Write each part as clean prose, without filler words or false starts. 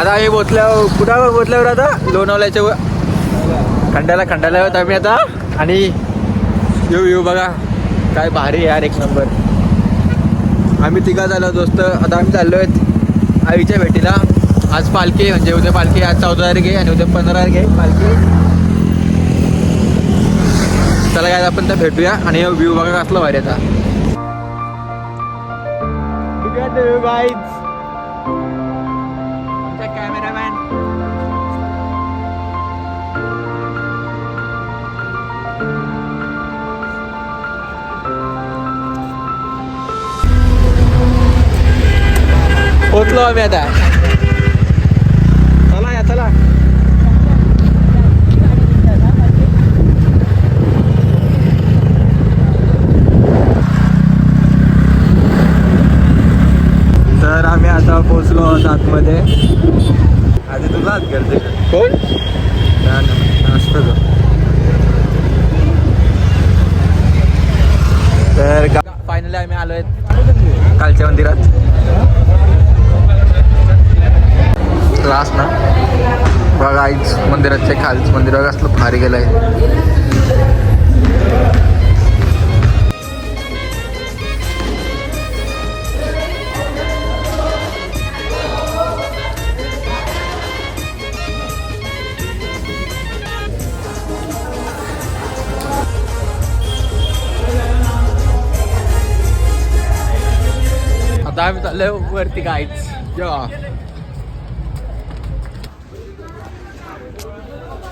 आता आम्ही कुठं पोचल्यावर आता लोणावळ्याच्या खंडाला होत आम्ही आता. आणि येऊ बघा काय भारी यार, एक नंबर. आम्ही तिघा झालो दोस्त. आता आम्ही चाललो आहेत आईच्या भेटीला. आज पालखी, म्हणजे उद्या पालखी, आज 14 तारीख आहे आणि उद्या 15 तारीख आहे पालखी. चला काय आपण तर भेटूया. आणि व्ह्यू बघा कसला भारी आता. आमचा कॅमेरामॅन पोचलो आम्ही आता. चला तर आम्ही आता पोचलो आहोत आतमध्ये. आधी तुला आत करते कोण असतं. तर फायनली आम्ही आलो आहेत कालच्या मंदिरात. क्लास ना बघा आईच मंदिराच्या खालच मंदिर बघा असलं भारी गेलं आहे. आता आम्ही चाललोय वरती काहीच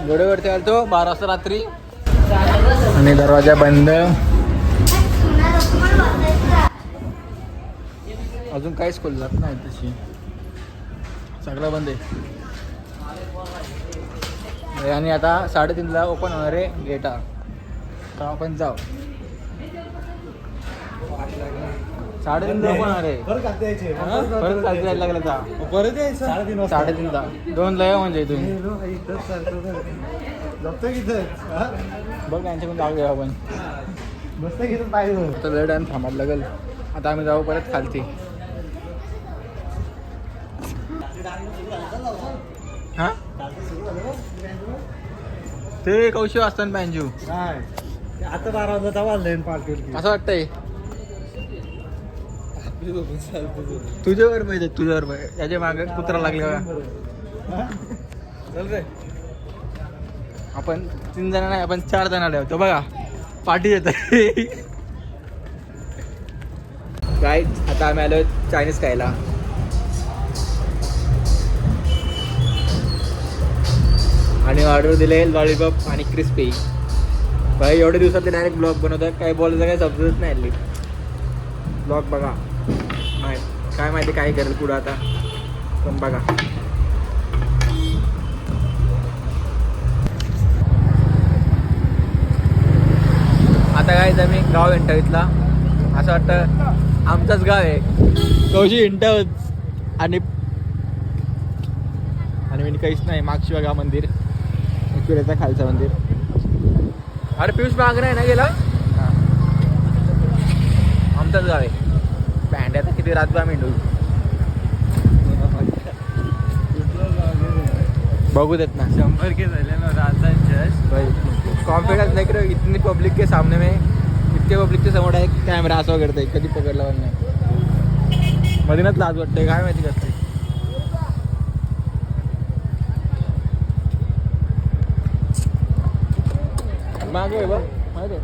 घोड्यावरती आलतो 12 वाजता रात्री. आणि दरवाजा बंद. अजून काहीच खोलत नाही तशी, सगळं बंद आहे. आणि आता 3:30ला ओपन होणार आहे गेट. तर आपण जाऊ. 3:30ला ओपन होणार आहे. परत खालती जायला लागलं का परत यायचं 3:30ला 2ला या म्हणजे तुम्ही बघ यांच्याकडून जाऊ घ्या आपण. मस्त घेऊन पाहिजे तर टाइम थांबायला लागेल. आता आम्ही जाऊ परत खालती. हा ते कौशी वाजता बँजू आता 12 वाजता वाजले पालखी. असं वाटतंय तुझ्यावर पाहिजे, तुझ्यावर पाहिजे. त्याच्या मागे कुत्रा लागले बघा. चल रे आपण 3 जण नाही, आपण 4 जण आले होतो बघा. पार्टी येत काय. आता आम्ही आलो चायनीज खायला. आणि ऑर्डर दिले लॉलीपॉप आणि क्रिस्पी. भाई एवढ्या दिवसात ते डायरेक्ट ब्लॉग बनवतात. काय बोलायचं काय समजतच नाही हल्ली. ब्लॉग बघा काय माहिती काय करेल पुढं आता, पण बघा. आता काय आम्ही गाव इंटवीतला. असं वाटतं आमचंच गाव आहे कौशी इंटवत. आणि मी काहीच नाही. मागशी बघा मंदिर, एकविरेचा खालचं मंदिर. अरे पियुष माग नाही ना गेला. आमचंच गाव आहे. बँड आता किती रातभर मेंढू बघू देत ना. 100 के झाले ना राजा जस्ट भाई कॉन्फिडेंस नाही कर. इतनी पब्लिक के सामने में, इतके पब्लिक के समोर एक कॅमेरा असं करतोय. कधी पकडला पण नाही. मधीनच लाज वाटते काय माहिती कसं. मागे बघ माहिती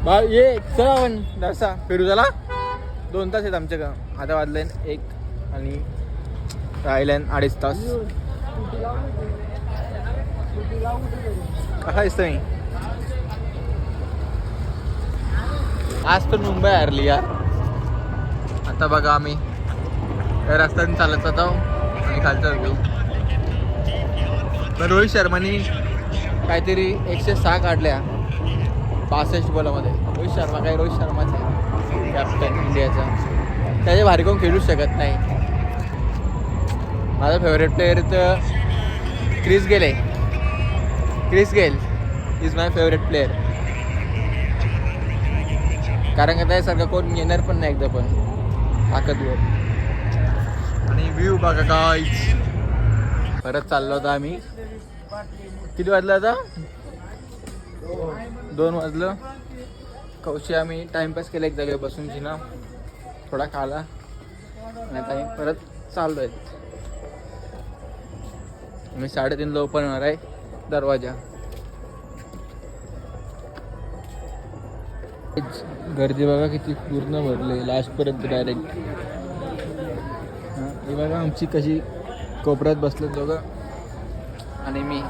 बा ये. चला आपण जसा फिरू. चला 2 तास आहेत आमच्या गाव. आता वाजले 1 आणि राहिले 2.5 तास. कसा दिसतो मी आज तर मुंबई हरली यार. आता बघा आम्ही या रस्त्याने चालत जातो आणि खालचा व्ह्यू. पण रोहित शर्मानी काहीतरी 106 काढल्या 65 बॉलामध्ये. रोहित शर्मा काय, रोहित शर्माच आहे कॅप्टन इंडियाचा. त्याच्या भारी कोण खेळूच शकत नाही. माझा फेवरेट प्लेअर तर क्रिस गेल आहे. Chris Gayle is my favourite player. कारण का त्यासारखं कोण येणार पण नाही एकदा पण ताकदवर. आणि व्ह्यू बघा गाईज. परत चाललो होता आम्ही. किती वाजलं आता? 2 वाजलं. कौशी आम्ही टाइमपास केला एक जागेवर बसून जिना थोडा खाला आणि आता आम्ही परत चाललोय. आम्ही 3:30ला ओपन होणार आहे दरवाजा. गर्दी बघा किती पूर्ण भरले लास्टपर्यंत डायरेक्ट. हे बघा आमची कशी कोपऱ्यात बसलो दोघं आणि मी.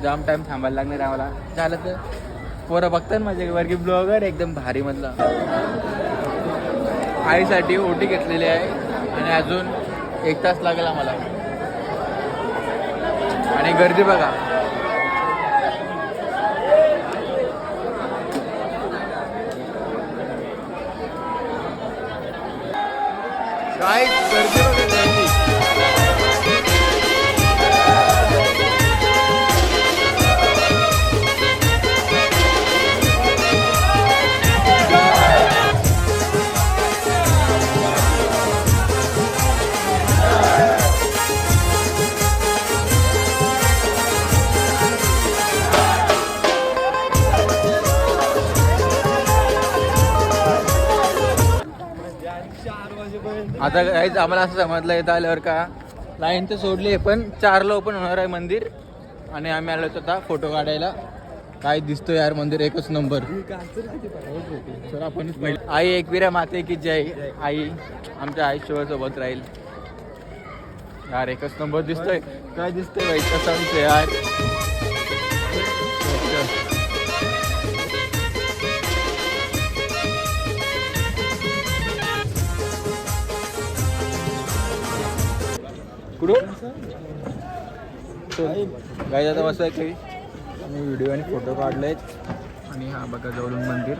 जाम टाइम थांबायला लागणार आम्हाला. झालं तर पोरं बघतात माझ्या वरगी ब्लॉगर एकदम भारी मधला. आईसाठी ओटी घेतलेली आहे आणि अजून 1 तास लागेल आम्हाला. आणि गर्दी बघा. काय गर्दी बघा गर्दी. आता काहीच आम्हाला असं समजलं येतं आल्यावर का लाईन तर सोडली आहे पण 4ला ओपन होणार आहे मंदिर. आणि आम्ही आलो होतो आता फोटो काढायला. काय दिसतो यार मंदिर एकच नंबर. चला आपण आई एकविरा माते की जय. आई आमच्या आई सोबत राहील यार. एकच नंबर दिसतोय. काय दिसतंय बाई कसं आमचं यार. कुठून गाय आता मस्त आहे काही. आम्ही व्हिडिओ आणि फोटो काढलेत. आणि हा बघा जवळून मंदिर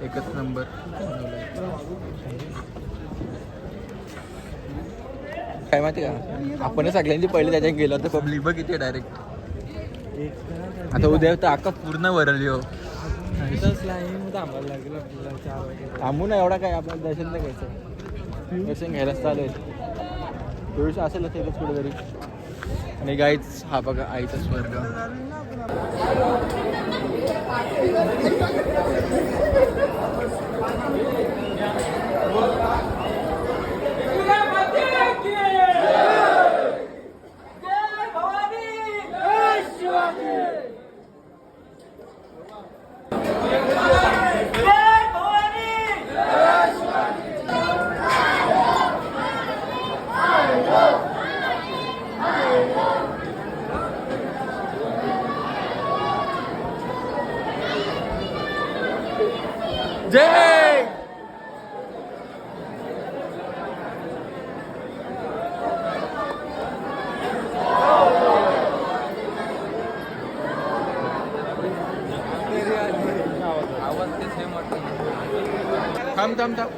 एकच नंबर. काय माहिती का आपण सगळ्यांची पहिले त्याच्यात गेलो तर पब्लिक बघ इथे डायरेक्ट. आता उद्या तर अख्खा पूर्ण भरली हो. थांबू ना एवढा काय आपल्याला दर्शन नाही घ्यायचं. दर्शन घ्यायलाच चालू आहे. थोडीशी असेल तेच कुठेतरी. आणि गाईच हा बघा आईचा स्वर्ग. जय. थांब थांब थांब.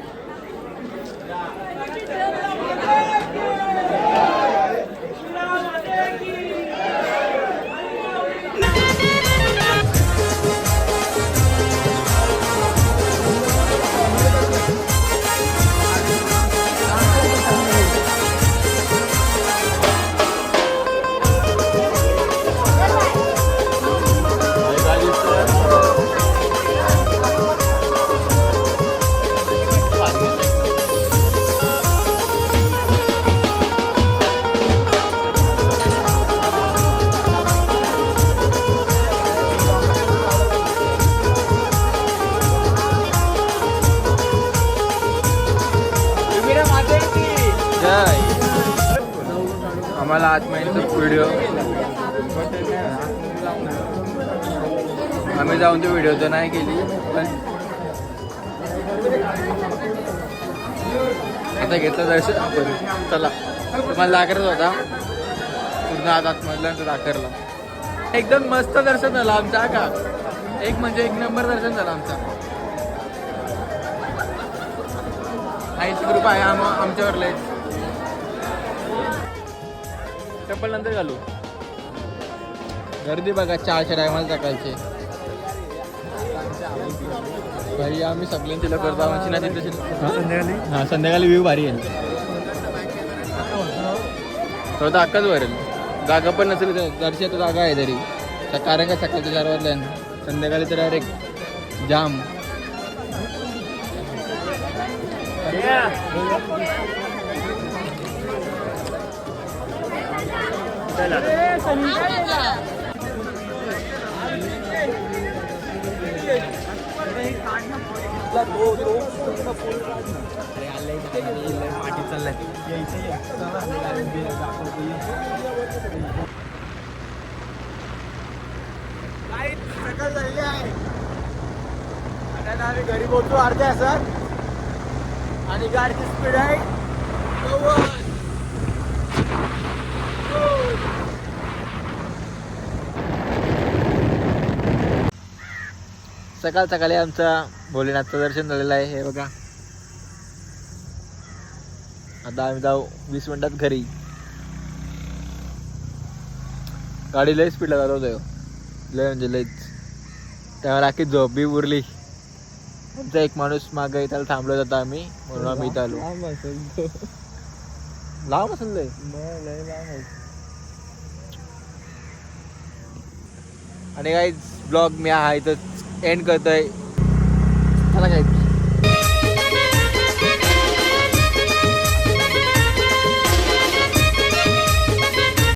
आम्हाला आज महिन्याचा व्हिडिओ आम्ही जाऊन तो व्हिडिओ तर नाही केली पण आता घेतलं दर्शन आपण. चला तुम्हाला दाखरच होता पूर्ण आतमधलं दाखरला. एकदम मस्त दर्शन झालं आमचा का. एक म्हणजे एक नंबर दर्शन झालं आमचा. आईची कृपा आहे आमच्यावर लय. चप्पल नंतर घालू. गर्दी बघा 4च्या टायमाला सकाळचे. भाई आम्ही सगळ्यांची करतो आमची ना तिथे. हां संध्याकाळी व्ह्यू भारी आहे. थोडं तर हक्काच भरेल. जागा पण नसेल तर जरशी आता जागा आहे तरी. कारण का सकाळच्या 4 वाजल्या संध्याकाळी तर डायरेक्ट जाम. सकाळ झालेली आहे. आता आम्ही घरी पोहोचू अर्ध्या तासात आणि गाडीची स्पीड आहे 90. सकाळ सकाळी आमचा भोलेनाथचं दर्शन झालेलं आहे. हे बघा आता आम्ही जाऊ 20 मिनिटात घरी. गाडी लय स्पीडला चालवतोय, लय म्हणजे लयच. त्यावर आखी झोप बी उरली. आमचा एक माणूस मागे त्याला थांबलो जातो आम्ही, म्हणून आम्ही इथं आलो. लांब असेल लय. आणि काही ब्लॉग मी हा इथं एंड करतोय. चला काय